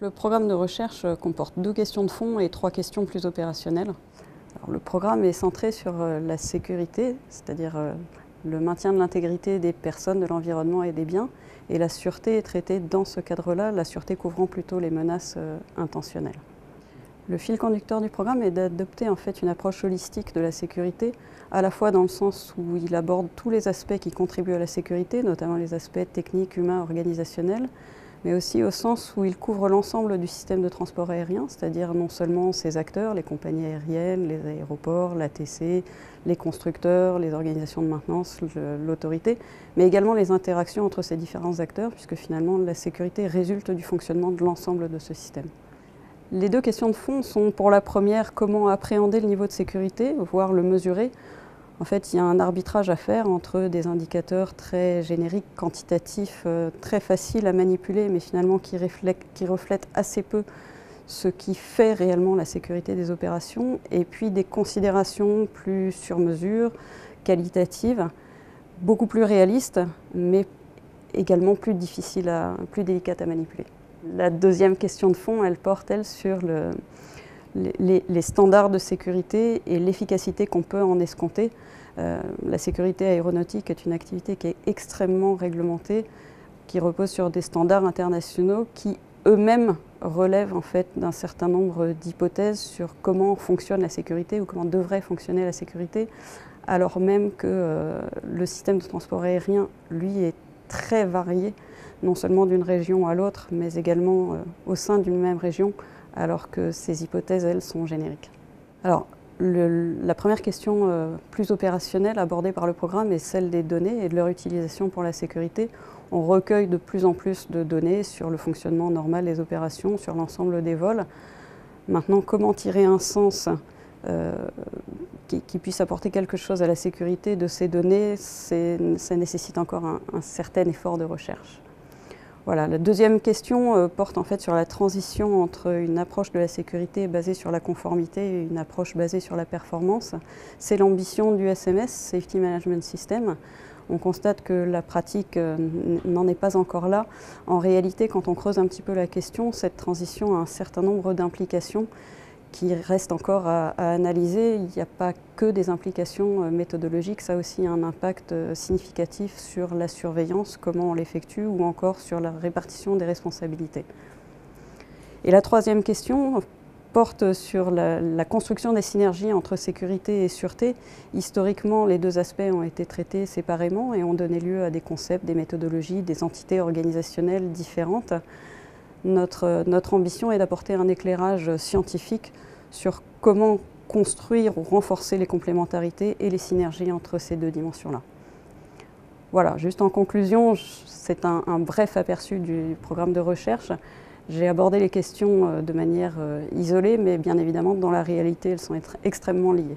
Le programme de recherche comporte 2 questions de fond et 3 questions plus opérationnelles. Alors, le programme est centré sur la sécurité, c'est-à-dire le maintien de l'intégrité des personnes, de l'environnement et des biens. Et la sûreté est traitée dans ce cadre-là, la sûreté couvrant plutôt les menaces intentionnelles. Le fil conducteur du programme est d'adopter en fait une approche holistique de la sécurité, à la fois dans le sens où il aborde tous les aspects qui contribuent à la sécurité, notamment les aspects techniques, humains, organisationnels, mais aussi au sens où il couvre l'ensemble du système de transport aérien, c'est-à-dire non seulement ses acteurs, les compagnies aériennes, les aéroports, l'ATC, les constructeurs, les organisations de maintenance, l'autorité, mais également les interactions entre ces différents acteurs, puisque finalement la sécurité résulte du fonctionnement de l'ensemble de ce système. Les 2 questions de fond sont pour la première, comment appréhender le niveau de sécurité, voire le mesurer. En fait, il y a un arbitrage à faire entre des indicateurs très génériques, quantitatifs, très faciles à manipuler, mais finalement qui reflètent assez peu ce qui fait réellement la sécurité des opérations, et puis des considérations plus sur mesure, qualitatives, beaucoup plus réalistes, mais également plus difficiles, plus délicates à manipuler. La deuxième question de fond, elle porte, elle, sur les standards de sécurité et l'efficacité qu'on peut en escompter. La sécurité aéronautique est une activité qui est extrêmement réglementée, qui repose sur des standards internationaux qui eux-mêmes relèvent en fait d'un certain nombre d'hypothèses sur comment fonctionne la sécurité ou comment devrait fonctionner la sécurité, alors même que le système de transport aérien, lui, est très varié, non seulement d'une région à l'autre, mais également au sein d'une même région, alors que ces hypothèses, elles, sont génériques. Alors, la première question plus opérationnelle abordée par le programme est celle des données et de leur utilisation pour la sécurité. On recueille de plus en plus de données sur le fonctionnement normal des opérations, sur l'ensemble des vols. Maintenant, comment tirer un sens qui puisse apporter quelque chose à la sécurité de ces données, ça nécessite encore un certain effort de recherche. Voilà, la deuxième question porte en fait sur la transition entre une approche de la sécurité basée sur la conformité et une approche basée sur la performance. C'est l'ambition du SMS, Safety Management System. On constate que la pratique n'en est pas encore là. En réalité, quand on creuse un petit peu la question, cette transition a un certain nombre d'implications qui restent encore à analyser. Il n'y a pas que des implications méthodologiques, ça a aussi un impact significatif sur la surveillance, comment on l'effectue, ou encore sur la répartition des responsabilités. Et la troisième question porte sur la construction des synergies entre sécurité et sûreté. Historiquement, les 2 aspects ont été traités séparément et ont donné lieu à des concepts, des méthodologies, des entités organisationnelles différentes. Notre ambition est d'apporter un éclairage scientifique sur comment construire ou renforcer les complémentarités et les synergies entre ces 2 dimensions-là. Voilà, juste en conclusion, c'est un bref aperçu du programme de recherche. J'ai abordé les questions de manière isolée, mais bien évidemment, dans la réalité, elles sont extrêmement liées.